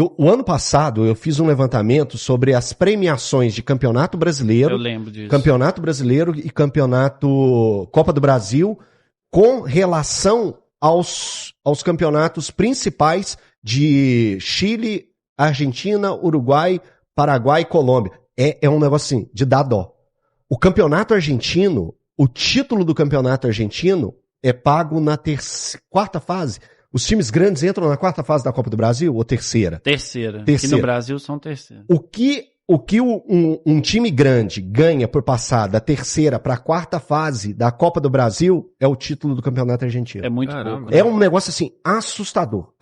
O ano passado eu fiz um levantamento sobre as premiações de Campeonato Brasileiro. Eu lembro disso. Campeonato Brasileiro e Campeonato Copa do Brasil com relação aos campeonatos principais de Chile, Argentina, Uruguai, Paraguai e Colômbia. É um negócio assim, de dar dó. O campeonato argentino, o título do campeonato argentino é pago na quarta fase. Os times grandes entram na quarta fase da Copa do Brasil ou terceira? Terceira. Aqui no Brasil são terceira. O que um time grande ganha por passar da terceira para a quarta fase da Copa do Brasil é o título do campeonato argentino. É muito pouco. É um negócio assim, assustador.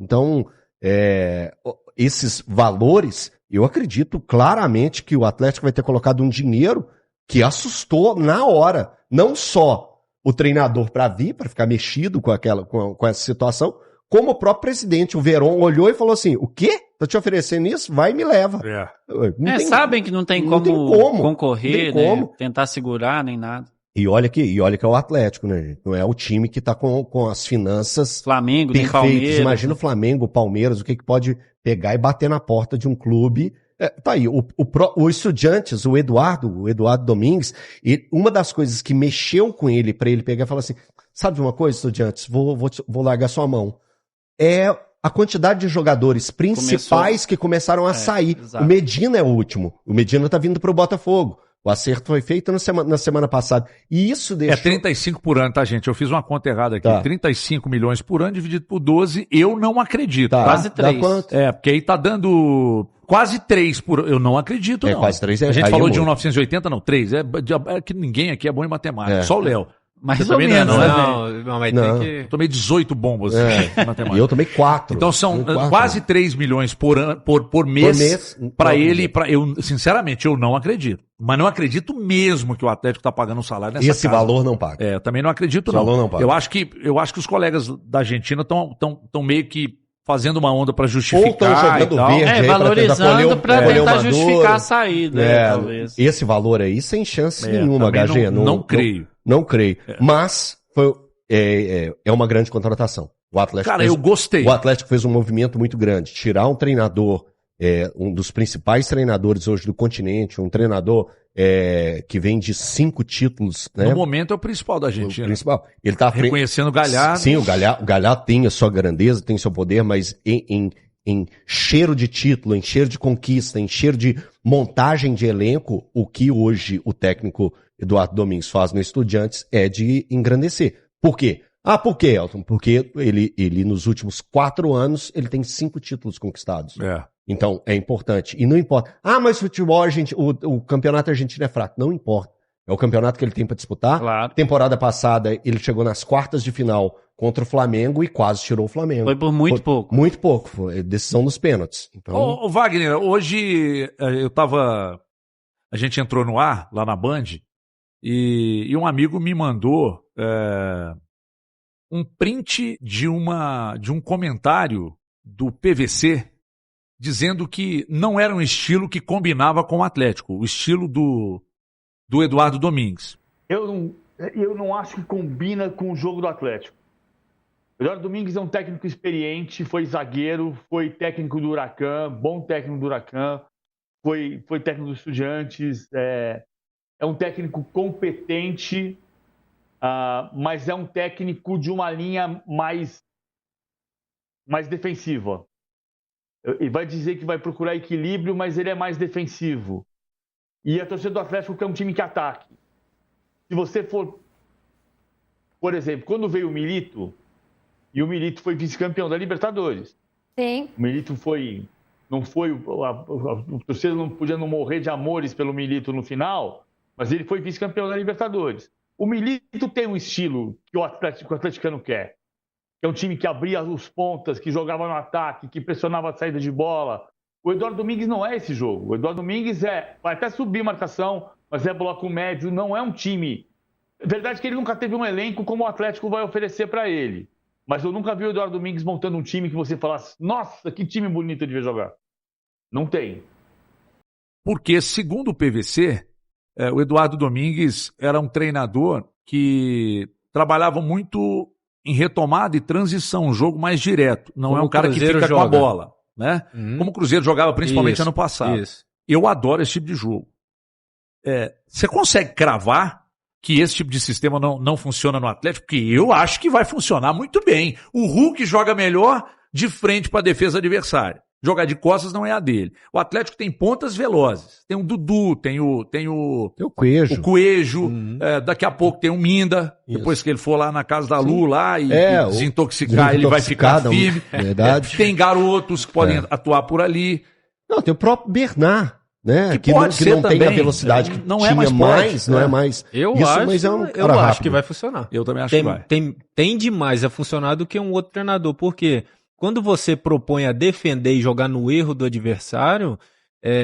Então, esses valores, eu acredito claramente que o Atlético vai ter colocado um dinheiro que assustou na hora. Não só o treinador para ficar mexido com essa situação, como o próprio presidente, o Verón, olhou e falou assim, o quê? Tô te oferecendo isso? Vai e me leva. Sabem que não tem como concorrer, né? Tentar segurar, nem nada. E olha que é o Atlético, né, gente? Não é o time que tá com as finanças Flamengo, perfeitas. Palmeiras. Imagina o Flamengo, o Palmeiras, o que pode pegar e bater na porta de um clube. Tá aí, o Estudiantes, o Eduardo Domingues, uma das coisas que mexeu com ele pra ele pegar e falar assim, sabe de uma coisa, Estudiantes? Vou largar sua mão. É a quantidade de jogadores principais que começaram a sair. Exato. O Medina é o último. O Medina tá vindo pro Botafogo. O acerto foi feito na semana passada. E isso deixou... 35 por ano, tá, gente? Eu fiz uma conta errada aqui. 35 milhões por ano dividido por 12, eu não acredito. Tá. Quase 3. Dá quanto? Porque aí tá dando quase 3 por... Eu não acredito, não. Quase 3. A gente falou de 1980, não. 3. É que ninguém aqui é bom em matemática. Só o Léo. Mais ou menos, não, mas tem que... Eu tomei 18 bombas em matemática. E eu tomei 4. Então são quase 3 milhões por mês para ele. Eu, sinceramente, eu não acredito. Mas não acredito mesmo que o Atlético está pagando um salário nessa Esse casa. Valor não paga. Eu também não acredito, não. Valor não paga. Eu acho que os colegas da Argentina estão meio que fazendo uma onda para justificar e tal. Valorizando para tentar justificar a saída, talvez. Esse valor aí, sem chance nenhuma, HG. Não creio. Não creio. Mas é uma grande contratação. O Atlético eu gostei. O Atlético fez um movimento muito grande. Tirar um treinador, um dos principais treinadores hoje do continente, um treinador que vem de 5 títulos. Né? No momento é o principal da Argentina. O principal. Ele tá reconhecendo o Galhardo. Sim, o Galhardo tem a sua grandeza, tem seu poder, mas em cheiro de título, em cheiro de conquista, em cheiro de montagem de elenco, o que hoje o técnico Eduardo Domingues faz no Estudiantes é de engrandecer. Por quê? Por quê, Elton? Porque ele nos últimos 4 anos, ele tem 5 títulos conquistados. Então, é importante. E não importa. Mas o campeonato argentino é fraco. Não importa. É o campeonato que ele tem para disputar. Claro. Temporada passada, ele chegou nas quartas de final contra o Flamengo e quase tirou o Flamengo. Foi por muito pouco. Muito pouco. Foi decisão nos pênaltis. Então... Ô, Wagner, hoje a gente entrou no ar, lá na Band, e um amigo me mandou um print de um comentário do PVC dizendo que não era um estilo que combinava com o Atlético, o estilo do Eduardo Domingues. Eu não acho que combina com o jogo do Atlético. O Eduardo Domingues é um técnico experiente, foi zagueiro, foi técnico do Huracan, bom técnico do Huracan, foi técnico dos Estudiantes, é um técnico competente, mas é um técnico de uma linha mais defensiva. Ele vai dizer que vai procurar equilíbrio, mas ele é mais defensivo. E a torcida do Atlético quer um time que ataque. Se você for... Por exemplo, quando veio o Milito, e o Milito foi vice-campeão da Libertadores. Sim. O Milito não foi... A torcida não podia não morrer de amores pelo Milito no final, mas ele foi vice-campeão da Libertadores. O Milito tem um estilo que o atleticano quer. Que é um time que abria os pontas, que jogava no ataque, que pressionava a saída de bola. O Eduardo Domingues não é esse jogo. O Eduardo Domingues vai até subir marcação, mas é bloco médio, não é um time... É verdade que ele nunca teve um elenco como o Atlético vai oferecer para ele. Mas eu nunca vi o Eduardo Domingues montando um time que você falasse, nossa, que time bonito ele devia jogar. Não tem. Porque, segundo o PVC, o Eduardo Domingues era um treinador que trabalhava muito em retomada e transição, um jogo mais direto. Não é um cara que fica com a bola. né? Como o Cruzeiro jogava principalmente ano passado. Eu adoro esse tipo de jogo. Você consegue cravar que esse tipo de sistema não funciona no Atlético? Porque eu acho que vai funcionar muito bem. O Hulk joga melhor de frente para a defesa adversária. Jogar de costas não é a dele. O Atlético tem pontas velozes. Tem o Dudu, tem o Coelho. O Coelho. Daqui a pouco tem o Minda. Isso. Depois que ele for lá na casa da Lu lá e desintoxicar, ele vai ficar firme. Verdade. Tem garotos que podem atuar por ali. Não, tem o próprio Bernard, né? Que pode ser não também. Tem a velocidade que não tinha é mais, não é mais. Eu acho que vai funcionar. Eu também acho que vai. Tem demais a funcionar do que um outro treinador. Por quê? Quando você propõe a defender e jogar no erro do adversário,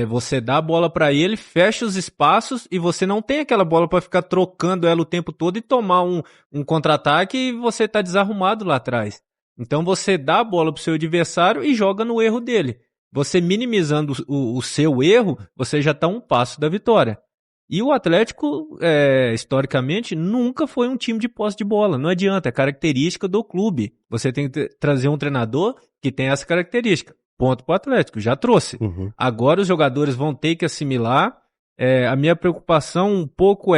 você dá a bola para ele, fecha os espaços e você não tem aquela bola para ficar trocando ela o tempo todo e tomar um contra-ataque e você tá desarrumado lá atrás. Então você dá a bola pro seu adversário e joga no erro dele. Você minimizando o seu erro, você já está um passo da vitória. E o Atlético, historicamente, nunca foi um time de posse de bola. Não adianta, é característica do clube. Você tem que trazer um treinador que tem essa característica. Ponto para o Atlético, já trouxe. Agora os jogadores vão ter que assimilar. A minha preocupação um pouco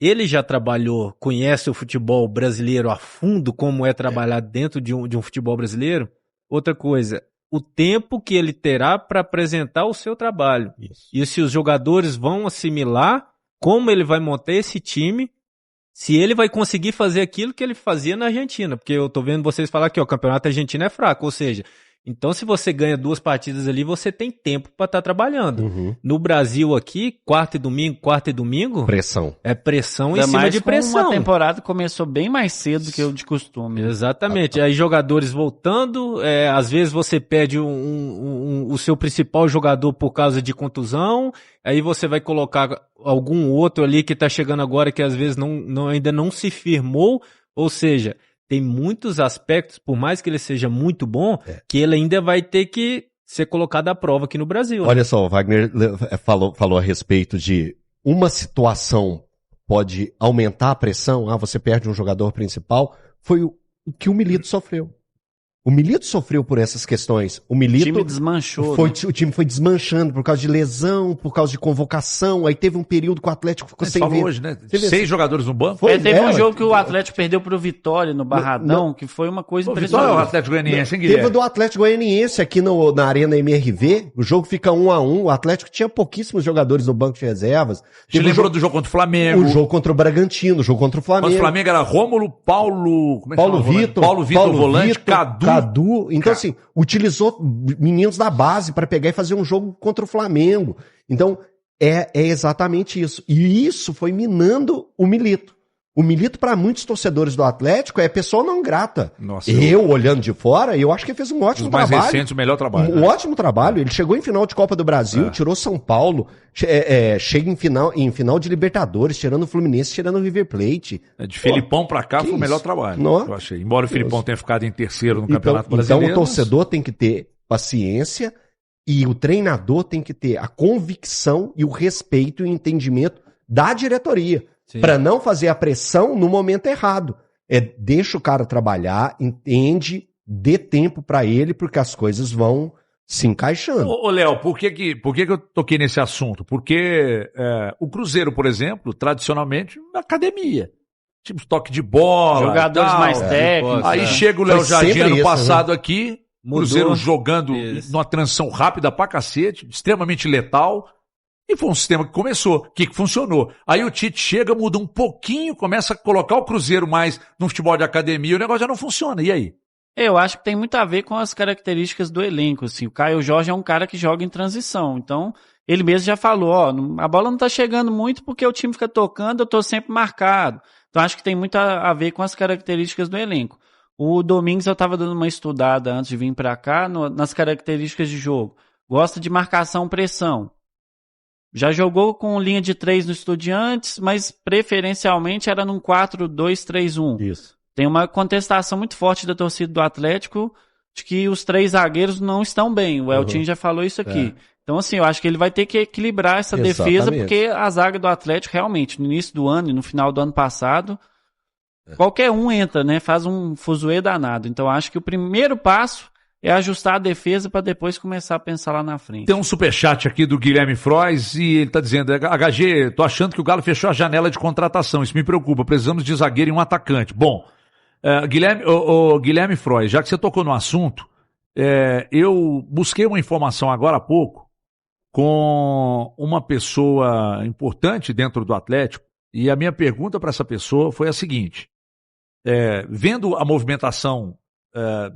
ele já trabalhou, conhece o futebol brasileiro a fundo, como é trabalhar dentro de um futebol brasileiro. Outra coisa, o tempo que ele terá para apresentar o seu trabalho. Isso. E se os jogadores vão assimilar como ele vai montar esse time, se ele vai conseguir fazer aquilo que ele fazia na Argentina. Porque eu tô vendo vocês falar que o campeonato argentino é fraco, ou seja, então se você ganha 2 partidas ali, você tem tempo para estar trabalhando. No Brasil aqui, quarta e domingo... Pressão. É pressão em cima de pressão. Uma temporada começou bem mais cedo do que o de costume. Exatamente. Aí jogadores voltando, às vezes você perde o seu principal jogador por causa de contusão, aí você vai colocar algum outro ali que tá chegando agora que às vezes ainda não se firmou, ou seja... Tem muitos aspectos, por mais que ele seja muito bom, que ele ainda vai ter que ser colocado à prova aqui no Brasil. Olha só, o Wagner falou a respeito de uma situação pode aumentar a pressão, você perde um jogador principal, foi o que o Milito sofreu. O Milito sofreu por essas questões. O time desmanchou. O time foi desmanchando por causa de lesão, por causa de convocação. Aí teve um período que o Atlético ficou sem ver. Hoje, né? 6 jogadores no banco. Teve um jogo que o Atlético perdeu pro Vitória no Barradão, que foi uma coisa impressionante. Vitória é o Atlético Goianiense, hein, Guilherme? Teve o do Atlético Goianiense aqui na Arena MRV. O jogo fica 1-1. O Atlético tinha pouquíssimos jogadores no banco de reservas. Você lembrou do jogo contra o Flamengo? O jogo contra o Bragantino, o jogo contra o Flamengo. Contra o Flamengo era Rômulo, Paulo Vitor, volante, Cadu. Então, assim, utilizou meninos da base para pegar e fazer um jogo contra o Flamengo. Então, é exatamente isso. E isso foi minando o Milito. O Milito, para muitos torcedores do Atlético, é pessoa não grata. Nossa, olhando de fora, eu acho que ele fez um ótimo trabalho. Mais recente, o melhor trabalho. Um ótimo trabalho. Ele chegou em final de Copa do Brasil, tirou São Paulo, chega em final de Libertadores, tirando o Fluminense, tirando o River Plate. De Felipão pra cá foi o melhor trabalho. Eu achei. Embora o Felipão tenha ficado em terceiro no Campeonato Brasileiro. Então o torcedor tem que ter paciência e o treinador tem que ter a convicção e o respeito e o entendimento da diretoria. Para não fazer a pressão no momento errado. Deixa o cara trabalhar, entende, dê tempo para ele, porque as coisas vão se encaixando. Ô Léo, por que eu toquei nesse assunto? Porque o Cruzeiro, por exemplo, tradicionalmente, academia. Tipo, toque de bola. Jogadores mais técnicos. Aí chega o Léo Jardim ano passado aqui, Cruzeiro jogando numa transição rápida pra cacete, extremamente letal. E foi um sistema que começou, que funcionou. Aí o Tite chega, muda um pouquinho, começa a colocar o Cruzeiro mais no futebol de academia, o negócio já não funciona. E aí? Eu acho que tem muito a ver com as características do elenco. Assim. O Caio Jorge é um cara que joga em transição. Então, ele mesmo já falou, a bola não tá chegando muito porque o time fica tocando, eu tô sempre marcado. Então, acho que tem muito a ver com as características do elenco. O Domingos, eu tava dando uma estudada antes de vir pra cá, nas características de jogo. Gosta de marcação-pressão. Já jogou com linha de 3 no Estudiantes, mas preferencialmente era num 4-2-3-1. Isso. Tem uma contestação muito forte da torcida do Atlético de que os 3 zagueiros não estão bem. O Eltinho já falou isso aqui. Então, assim, eu acho que ele vai ter que equilibrar essa defesa, porque a zaga do Atlético, realmente, no início do ano e no final do ano passado, qualquer um entra, né? Faz um fuzuê danado. Então, eu acho que o primeiro passo é ajustar a defesa para depois começar a pensar lá na frente. Tem um superchat aqui do Guilherme Frois e ele tá dizendo, HG, tô achando que o Galo fechou a janela de contratação, isso me preocupa, precisamos de zagueiro e um atacante. Bom, Guilherme Frois, já que você tocou no assunto, eu busquei uma informação agora há pouco com uma pessoa importante dentro do Atlético e a minha pergunta para essa pessoa foi a seguinte, vendo a movimentação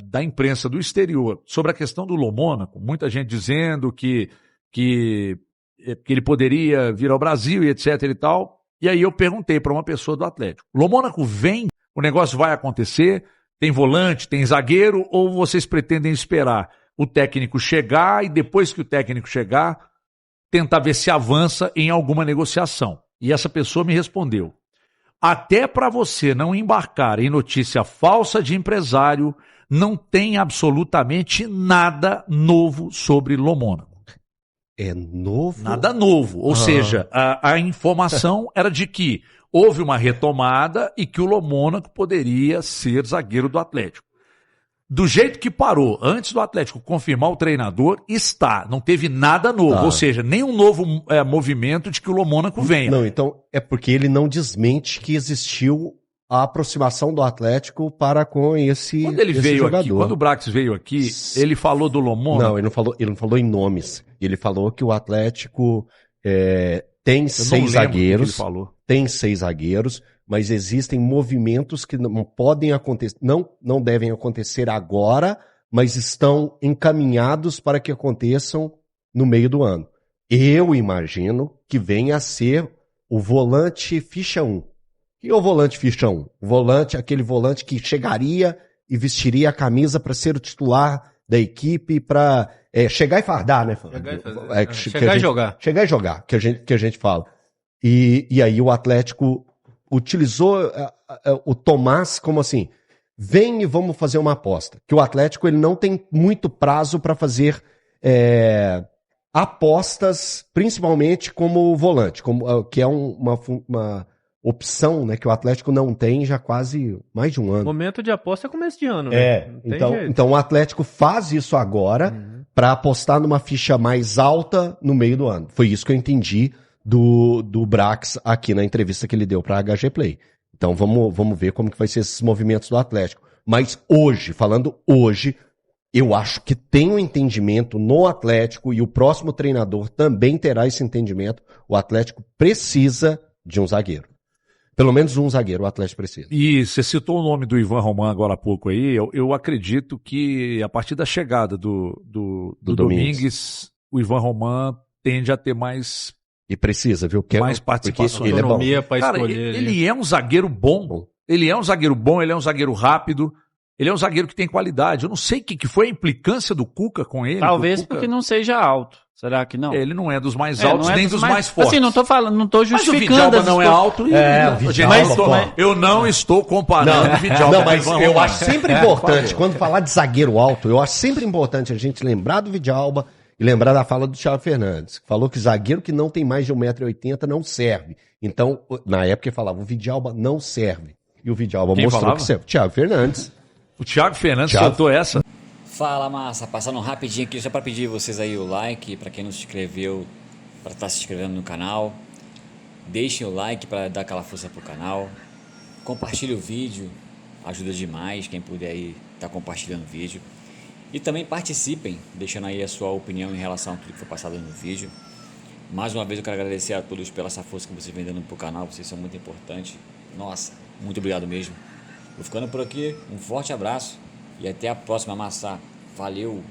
da imprensa do exterior sobre a questão do Lomônaco, muita gente dizendo que ele poderia vir ao Brasil e etc e tal, e aí eu perguntei para uma pessoa do Atlético, Lomônaco vem, o negócio vai acontecer, tem volante, tem zagueiro, ou vocês pretendem esperar o técnico chegar e depois que o técnico chegar, tentar ver se avança em alguma negociação? E essa pessoa me respondeu, até para você não embarcar em notícia falsa de empresário, não tem absolutamente nada novo sobre Lomônaco. É novo? Nada novo. Ou seja, a informação era de que houve uma retomada e que o Lomônaco poderia ser zagueiro do Atlético. Do jeito que parou, antes do Atlético confirmar o treinador, não teve nada novo. Ou seja, nenhum novo movimento de que o Lomônaco venha. Não, então é porque ele não desmente que existiu a aproximação do Atlético para com esse Quando ele veio jogador. aqui, quando o Brax veio aqui, ele falou do Lomônaco? Não, ele não falou em nomes. Ele falou que o Atlético tem 6 zagueiros. Ele falou. Tem 6 zagueiros, mas existem movimentos que não podem acontecer, não devem acontecer agora, mas estão encaminhados para que aconteçam no meio do ano. Eu imagino que venha a ser o volante ficha 1. O que é o volante ficha 1? Aquele volante que chegaria e vestiria a camisa para ser o titular da equipe, para chegar e fardar, né? Chegar e jogar. Chegar e jogar, que a gente fala. E aí o Atlético utilizou o Tomás como assim, vem e vamos fazer uma aposta. Que o Atlético ele não tem muito prazo para fazer apostas, principalmente como volante, que é uma opção, né, que o Atlético não tem já quase mais de um ano. O momento de aposta é começo de ano, né? Então o Atlético faz isso agora para apostar numa ficha mais alta no meio do ano. Foi isso que eu entendi do Brax aqui na entrevista que ele deu para a HG Play. Então vamos ver como que vai ser esses movimentos do Atlético. Mas falando hoje, eu acho que tem um entendimento no Atlético e o próximo treinador também terá esse entendimento. O Atlético precisa de um zagueiro. Pelo menos um zagueiro o Atlético precisa. E você citou o nome do Ivan Roman agora há pouco aí. Eu acredito que a partir da chegada do Domingues, o Ivan Roman tende a ter mais... E precisa, viu? Mais participação. Ele é bom. Cara, ele é um zagueiro bom. Ele é um zagueiro bom, ele é um zagueiro rápido. Ele é um zagueiro que tem qualidade. Eu não sei o que foi a implicância do Cuca com ele. Talvez porque não seja alto. Será que não? Ele não é dos mais altos, nem dos mais fortes. Assim, não tô justificando. Mas o Vidalba não é alto. Eu não estou comparando o Vidalba. Não, mas eu acho sempre importante, quando falar de zagueiro alto, eu acho sempre importante a gente lembrar do Vidalba e lembrar da fala do Thiago Fernandes, que falou que zagueiro que não tem mais de 1,80 m não serve. Então, na época ele falava, o Vidalba não serve. E o Vidalba mostrou que serve. Thiago Fernandes. O Thiago Fernandes soltou essa. Fala, massa, passando rapidinho aqui só para pedir vocês aí o like, para quem não se inscreveu, para estar se inscrevendo no canal. Deixem o like para dar aquela força pro canal. Compartilhe o vídeo, ajuda demais quem puder aí estar compartilhando o vídeo. E também participem, deixando aí a sua opinião em relação a tudo que foi passado no vídeo. Mais uma vez eu quero agradecer a todos pela essa força que vocês vêm dando pro canal, vocês são muito importantes. Nossa, muito obrigado mesmo. Vou ficando por aqui, um forte abraço e até a próxima, massa. Valeu!